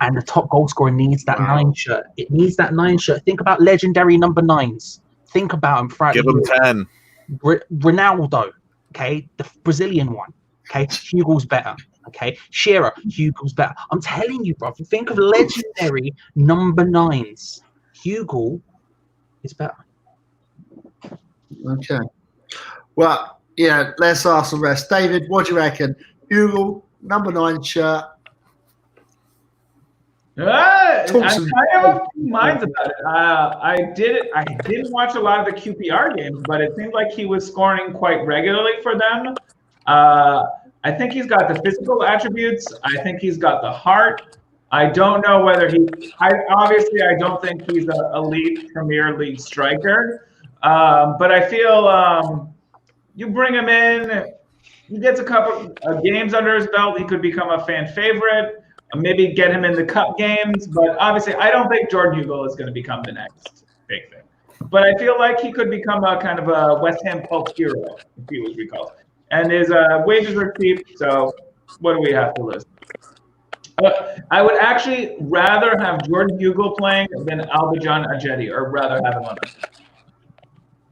Speaker 3: And the top goal scorer needs that 9 shirt. It needs that 9 shirt. Think about legendary number 9s. Think about him.
Speaker 4: Give him 10.
Speaker 3: Ronaldo, okay, the Brazilian one, okay, Hugo's better, okay, Shearer, Hugo's better. I'm telling you, bro, think of legendary number 9s. Hugo is better.
Speaker 1: Okay. Well, yeah, let's ask the rest. David, what do you reckon? Hugo, number 9 shirt.
Speaker 2: I'm
Speaker 1: Talk
Speaker 2: kind
Speaker 1: some-
Speaker 2: of of two minds about it. I didn't watch a lot of the QPR games, but it seemed like he was scoring quite regularly for them. I think he's got the physical attributes. I think he's got the heart. I don't know whether I don't think he's an elite Premier League striker. But I feel you bring him in, he gets a couple of games under his belt, he could become a fan favorite. Maybe get him in the cup games, but obviously I don't think Jordan Hugo is going to become the next big thing. But I feel like he could become a kind of a West Ham cult hero if he was recalled. And his wages are cheap, so what do we have to lose? I would actually rather have Jordan Hugo playing than Albijan Ajeti, or rather have him on it.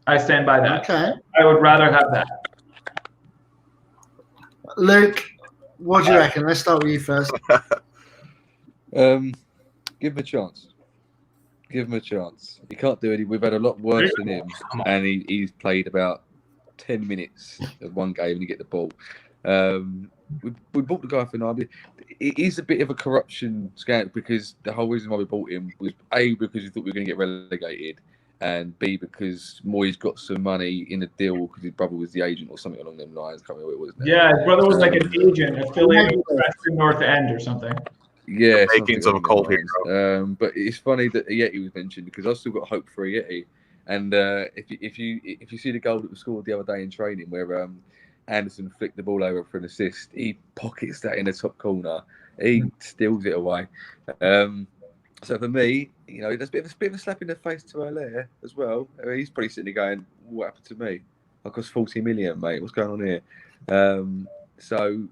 Speaker 2: I stand by that.
Speaker 1: Okay.
Speaker 2: I would rather have that.
Speaker 1: Luke, what do you reckon? Let's start with you first.
Speaker 5: Give him a chance. Give him a chance. He can't do it. We've had a lot worse than him, and he's played about 10 minutes of one game and he get the ball. We bought the guy for 9 million. It is a bit of a corruption scandal because the whole reason why we bought him was A, because we thought we were going to get relegated, and B, because Moyes got some money in the deal because his brother was the agent or something along them lines. I can't remember what it was.
Speaker 2: Yeah, his brother was like an agent affiliated with Western North End or something.
Speaker 5: Yeah,
Speaker 4: The makings of a cult
Speaker 5: hero. But it's funny that Yeti was mentioned because I've still got hope for Yeti. And if you see the goal that was scored the other day in training where Anderson flicked the ball over for an assist, he pockets that in the top corner. He steals it away. So for me, there's a bit of a slap in the face to Allaire as well. I mean, he's probably sitting there going, "What happened to me? I cost 40 million, mate. What's going on here?" So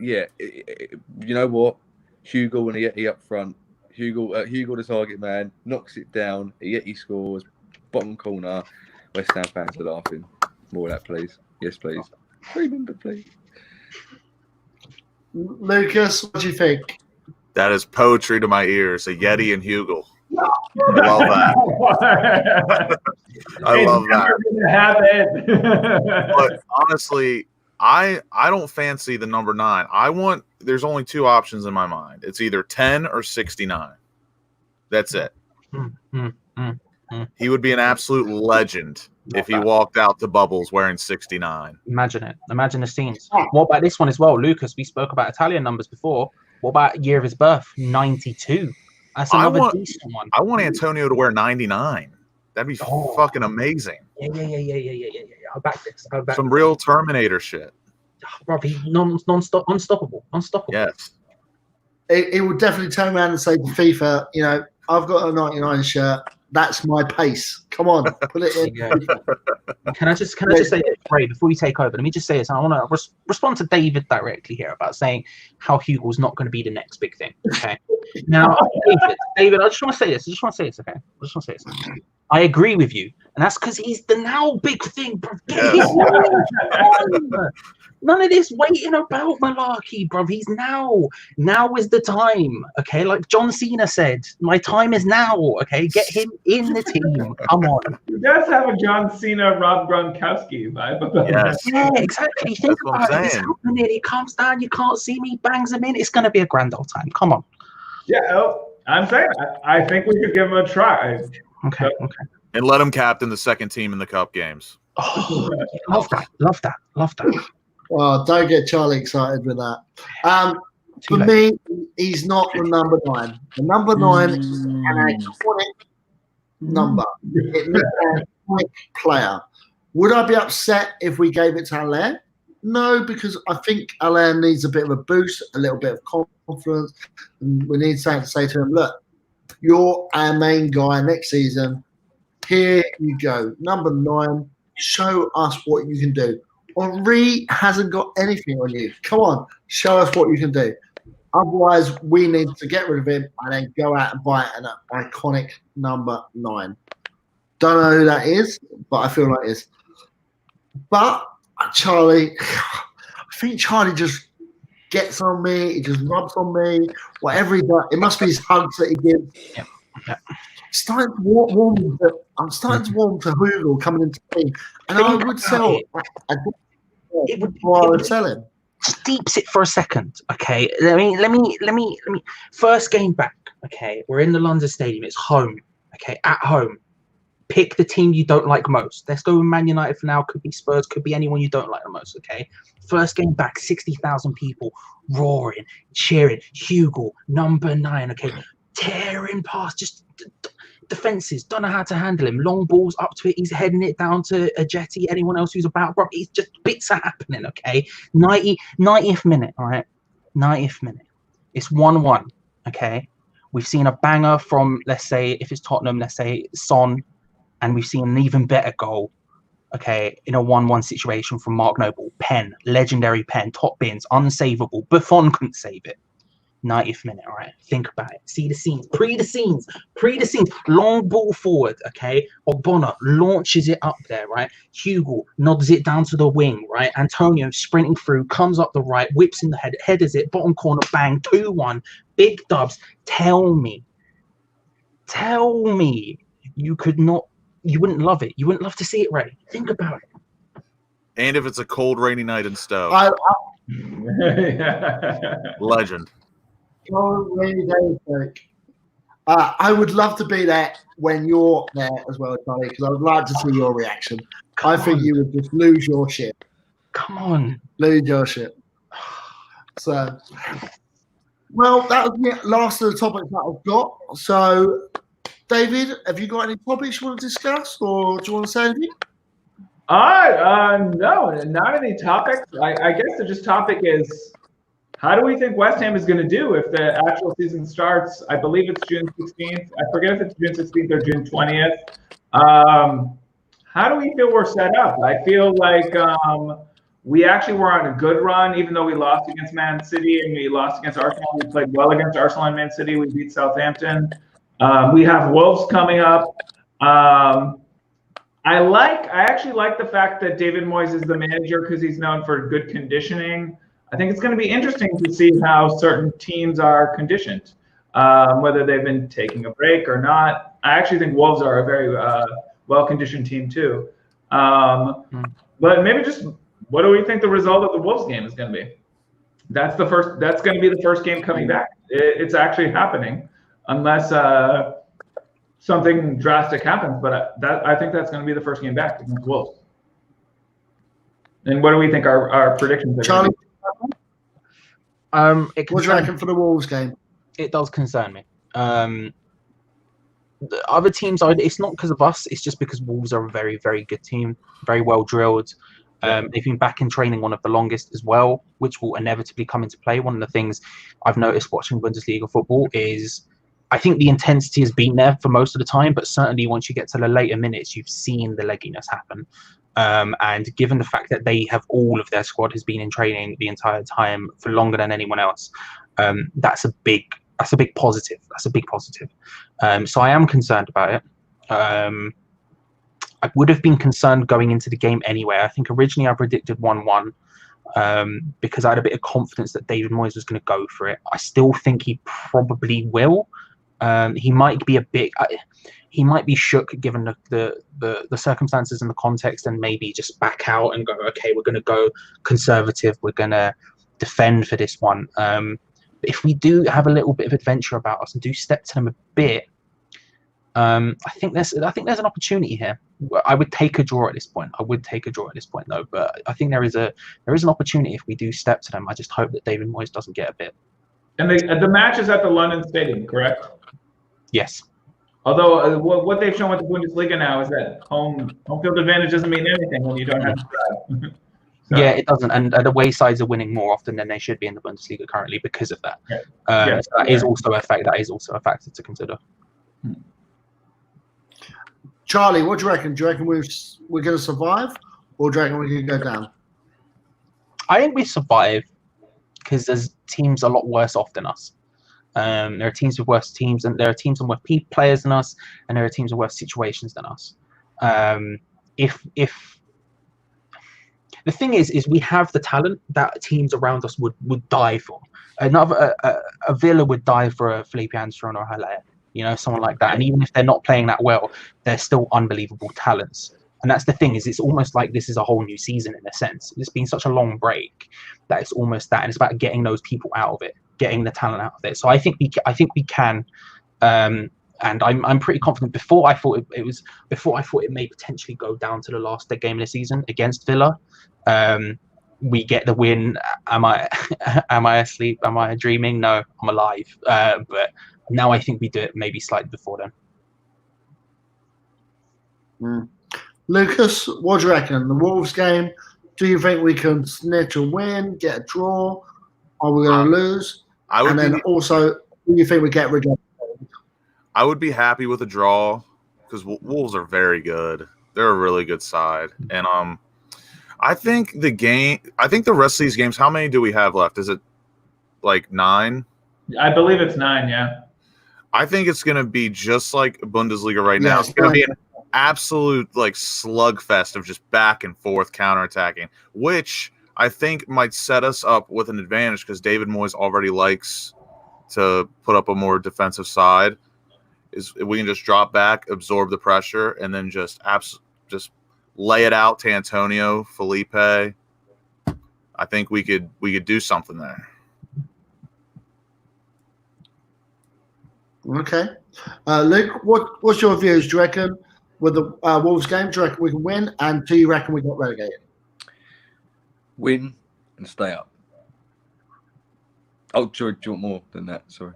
Speaker 5: yeah, you know what? Hugo and Yeti up front. Hugo the target man, knocks it down. Yeti scores, bottom corner. West Ham fans are laughing. More of that, please. Yes, please. Remember, please.
Speaker 1: Lucas, what do you think?
Speaker 4: That is poetry to my ears. A Yeti and Hugo. I love that. I love that. But honestly, I don't fancy the number 9. There's only 2 options in my mind. It's either 10 or 69. That's it. He would be an absolute legend if he walked out to Bubbles wearing 69.
Speaker 3: Imagine it. Imagine the scenes. What about this one as well, Lucas? We spoke about Italian numbers before. What about year of his birth? 92. That's another decent one.
Speaker 4: I want Antonio to wear 99. That'd be fucking amazing.
Speaker 3: Yeah. I'll back this.
Speaker 4: Some real Terminator shit.
Speaker 3: Bro, he's unstoppable.
Speaker 4: Yes.
Speaker 1: It would definitely turn around and say to FIFA, I've got a 99 shirt. That's my pace. Come on, put it in.
Speaker 3: Yeah. Can I just say this, Ray, before you take over? Let me just say this. I want to respond to David directly here about saying how Hugo's not going to be the next big thing. Okay. Now, David, I just want to say this. Okay. I agree with you, and that's because he's the now big thing, bro. None of this waiting about malarkey, bro. He's now. Now is the time. Okay, like John Cena said, my time is now. Okay, get him in the team. Come on.
Speaker 2: He does have a John Cena, Rob Gronkowski vibe.
Speaker 4: Yes.
Speaker 3: Yeah, exactly. Think about it. It's happening. He comes down. You can't see me. Bangs him in. It's going to be a grand old time. Come on.
Speaker 2: Yeah, I'm saying I think we could give him a try.
Speaker 3: Okay.
Speaker 4: And let him captain the second team in the cup games.
Speaker 3: Oh, love that.
Speaker 1: Oh, don't get Charlie excited with that. For me, he's not the number 9. The number 9 is an iconic number. It makes an iconic player. Would I be upset if we gave it to Allaire? No, because I think Allaire needs a bit of a boost, a little bit of confidence. And we need something to say to him, look, you're our main guy next season. Here you go. Number 9, show us what you can do. Henri hasn't got anything on you. Come on, show us what you can do. Otherwise, we need to get rid of him and then go out and buy an iconic number 9. Don't know who that is, but I feel like it is. But Charlie, I think Charlie just gets on me. He just rubs on me. Whatever he does, it must be his hugs that he gives.
Speaker 3: Yeah.
Speaker 1: starting to warm. I'm starting to warm to Hugel coming into the team, and I
Speaker 3: Think
Speaker 1: would
Speaker 3: about
Speaker 1: sell.
Speaker 3: it. It would-
Speaker 1: Before I
Speaker 3: it
Speaker 1: would
Speaker 3: would-
Speaker 1: sell him.
Speaker 3: Steep sit for a second, okay? Let me. First game back, okay? We're in the London Stadium. It's home, okay? At home. Pick the team you don't like most. Let's go with Man United for now. Could be Spurs. Could be anyone you don't like the most, okay? First game back, 60,000 people roaring, cheering. Hugel, number 9, okay? Tearing past, just defenses. Don't know how to handle him. Long balls up to it. He's heading it down to a Jetty. Anyone else who's about, bro, it's just bits are happening, okay? 90th minute, all right? 90th minute. It's 1-1, okay? We've seen a banger from, let's say, if it's Tottenham, let's say Son, and we've seen an even better goal, okay, in a 1-1 situation from Mark Noble. Pen, legendary pen, top bins, unsavable. Buffon couldn't save it. 90th minute, all right? Think about it. See the scenes. Pre the scenes. Long ball forward, okay? Ogbonna launches it up there, right? Hugel nods it down to the wing, right? Antonio sprinting through, comes up the right, whips in the head, headers it, bottom corner, bang, 2-1, big dubs. Tell me, you wouldn't love it. You wouldn't love to see it, Ray. Think about it.
Speaker 4: And if it's a cold, rainy night in Stoke, legend.
Speaker 1: I would love to be there when you're there as well, Charlie, because I would like to see your reaction. I think you would just lose your shit.
Speaker 3: Come on.
Speaker 1: Lose your shit. So, well, that was the last of the topics that I've got. So, David, have you got any topics you want to discuss, or do you want to say anything?
Speaker 2: No, not any topics. I guess the just topic is, how do we think West Ham is going to do if the actual season starts? I believe it's June 16th. I forget if it's June 16th or June 20th. How do we feel we're set up? I feel like we actually were on a good run, even though we lost against Man City and we lost against Arsenal. We played well against Arsenal and Man City. We beat Southampton. We have Wolves coming up. I actually like the fact that David Moyes is the manager because he's known for good conditioning. I think it's going to be interesting to see how certain teams are conditioned, whether they've been taking a break or not. I actually think Wolves are a very well-conditioned team too. But maybe just, what do we think the result of the Wolves game is going to be? That's going to be the first game coming back. It's actually happening, unless something drastic happens. But I think that's going to be the first game back against Wolves. And what do we think our predictions are?
Speaker 1: Charlie,
Speaker 3: what
Speaker 1: do you reckon for the Wolves game?
Speaker 3: It does concern me. The other teams, it's not because of us. It's just because Wolves are a very, very good team, very well drilled. They've been back in training one of the longest as well, which will inevitably come into play. One of the things I've noticed watching Bundesliga football is I think the intensity has been there for most of the time, but certainly once you get to the later minutes, you've seen the legginess happen. And given the fact that they have all of their squad has been in training the entire time for longer than anyone else, that's a big positive. That's a big positive. So I am concerned about it. I would have been concerned going into the game anyway. I think originally I predicted 1-1 because I had a bit of confidence that David Moyes was going to go for it. I still think he probably will. He might be he might be shook given the circumstances and the context, and maybe just back out and go, okay, we're going to go conservative. We're going to defend for this one. If we do have a little bit of adventure about us and do step to them a bit, I think there's an opportunity here. I would take a draw at this point. Though. But I think there is an opportunity if we do step to them. I just hope that David Moyes doesn't get a bit.
Speaker 2: And the match is at the London Stadium, correct?
Speaker 3: Yes.
Speaker 2: Although what they've shown with the Bundesliga now is that home field advantage doesn't mean anything when you don't have to drive. So.
Speaker 3: Yeah, it doesn't, and away sides are winning more often than they should be in the Bundesliga currently because of that. So that is also a fact. That is also a factor to consider.
Speaker 1: Charlie, what do you reckon? Do you reckon we're going to survive, or do you reckon we're going to go down?
Speaker 3: I think we survive because there's teams a lot worse off than us. There are teams with worse teams, and there are teams with worse players than us, and there are teams with worse situations than us. If the thing is we have the talent that teams around us would die for. A Villa would die for a Felipe Anderson or a Haller. someone like that. And even if they're not playing that well, they're still unbelievable talents. And that's the thing, is it's almost like this is a whole new season in a sense. It's been such a long break that it's almost that, and it's about getting those people out of it, getting the talent out of it. So I think we can, and I'm pretty confident. Before I thought it may potentially go down to the last game of the season against Villa. We get the win. Am I asleep? Am I dreaming? No, I'm alive. But now I think we do it maybe slightly before then.
Speaker 1: Lucas, what do you reckon? The Wolves game, do you think we can snitch a win, get a draw? Are we going to lose? Also, do you think we get rid of?
Speaker 4: I would be happy with a draw because Wolves are very good. They're a really good side. And I think the rest of these games, how many do we have left? Is it like 9?
Speaker 2: I believe it's 9, yeah.
Speaker 4: I think it's going to be just like Bundesliga right now. It's going to be an absolute like slugfest of just back and forth counterattacking, which I think might set us up with an advantage because David Moyes already likes to put up a more defensive side. Is we can just drop back, absorb the pressure, and then just lay it out to Antonio, Felipe. I think we could do something there.
Speaker 1: Okay. Luke, what's your views? Do you reckon with the Wolves game, do you reckon we can win? And do you reckon we got relegated?
Speaker 5: Win and stay up. Oh, do you want more than that? Sorry.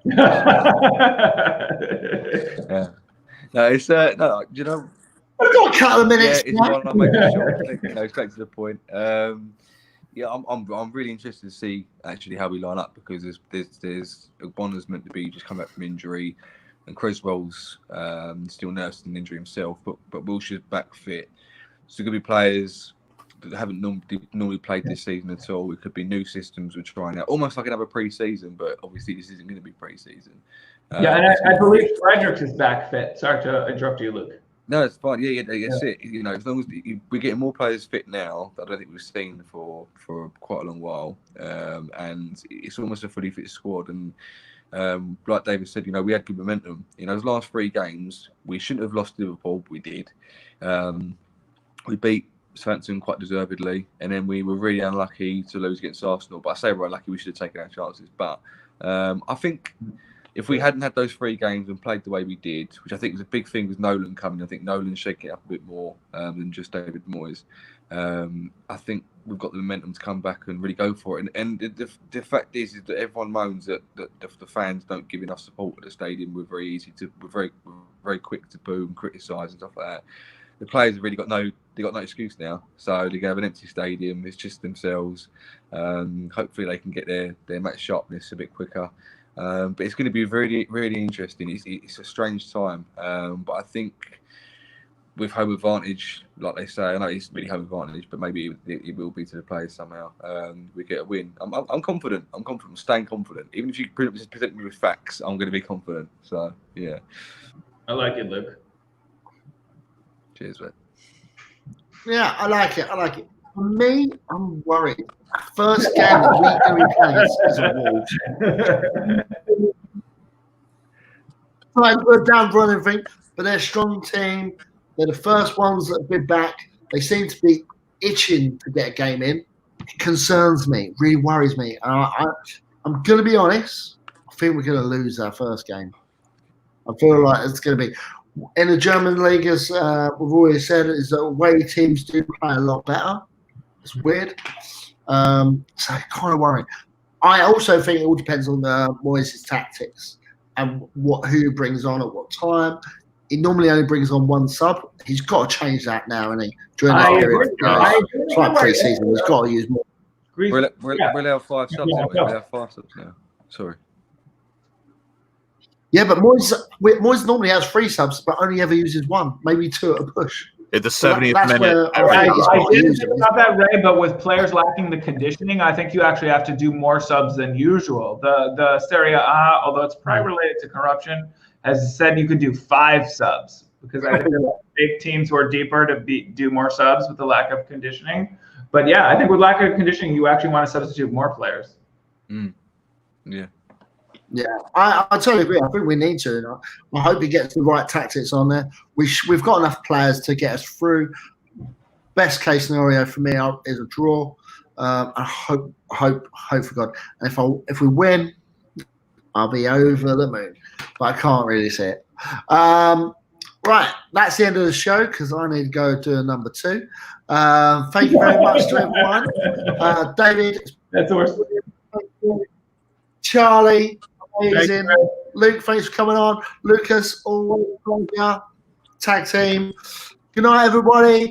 Speaker 5: Yeah. No, it's no. You know,
Speaker 1: I've got a couple of minutes.
Speaker 5: Yeah, it's one I'm making sure. Straight to the point. Yeah, I'm really interested to see actually how we line up because there's Bonner's meant to be just come back from injury, and Creswell's still nursing an injury himself, but Wilshire's back fit. So there could be players that haven't normally played this season at all. It could be new systems we're trying out, almost like another pre-season, but obviously this isn't going to be pre-season.
Speaker 2: Yeah, and I believe Fredericks is back fit. Sorry to interrupt you, Luke.
Speaker 5: No, it's fine. Yeah, that's it. You know, as long as we're getting more players fit now, that I don't think we've seen for quite a long while, and it's almost a fully fit squad. And like David said, you know, we had good momentum. You know, those last 3 games, we shouldn't have lost Liverpool. We did. We beat Southampton quite deservedly, and then we were really unlucky to lose against Arsenal. But I say we're unlucky, we should have taken our chances. But I think if we hadn't had those 3 games and played the way we did, which I think was a big thing with Nolan coming, I think Nolan's shaking it up a bit more than just David Moyes. I think we've got the momentum to come back and really go for it. And the fact is that everyone moans that the fans don't give enough support at the stadium. We're very quick to boo and criticise and stuff like that. The players have really got no excuse now. So they're going to have an empty stadium. It's just themselves. Hopefully they can get their match sharpness a bit quicker. But it's going to be really, really interesting. It's a strange time. But I think with home advantage, like they say, I know it's really home advantage, but maybe it will be to the players somehow. We get a win. I'm confident. I'm staying confident. Even if you present me with facts, I'm going to be confident. So, yeah.
Speaker 2: I like it, Luke.
Speaker 5: Cheers, mate.
Speaker 1: Yeah, I like it. For me, I'm worried. First game that we're going to play is a Wolves. Like, we're down for anything, but they're a strong team. They're the first ones that have been back. They seem to be itching to get a game in. It concerns me, really worries me. I'm going to be honest. I think we're going to lose our first game. I feel like it's going to be. In the German league, as we've always said, is that away teams do play a lot better. It's weird. So kind of worrying. I also think it all depends on Moyes' tactics and who he brings on at what time. He normally only brings on 1 sub. He's got to change that now, and during that period, it's like pre-season. He's got to use more.
Speaker 5: We're allowed 5 subs. We have 5 subs now. Sorry.
Speaker 1: Yeah, but Moyes normally has 3 subs, but only ever uses 1, maybe 2 at a push.
Speaker 4: At the 70th minute.
Speaker 2: I didn't think about that, Ray, but with players lacking the conditioning, I think you actually have to do more subs than usual. The Serie A, although it's probably related to corruption, has said you could do 5 subs because I think there are big teams who are deeper to do more subs with the lack of conditioning. But yeah, I think with lack of conditioning, you actually want to substitute more players.
Speaker 5: Yeah.
Speaker 1: Yeah, I totally agree. I think we need to. And I hope he gets the right tactics on there. We've got enough players to get us through. Best case scenario for me is a draw. I hope for God. And if we win, I'll be over the moon. But I can't really see it. Right, that's the end of the show because I need to go do a number 2. Thank you very much to everyone. David,
Speaker 2: That's awesome.
Speaker 1: Charlie, amazing.
Speaker 2: Thank you.
Speaker 1: Luke, thanks for coming on. Lucas, always a pleasure. Tag team. Good night, everybody.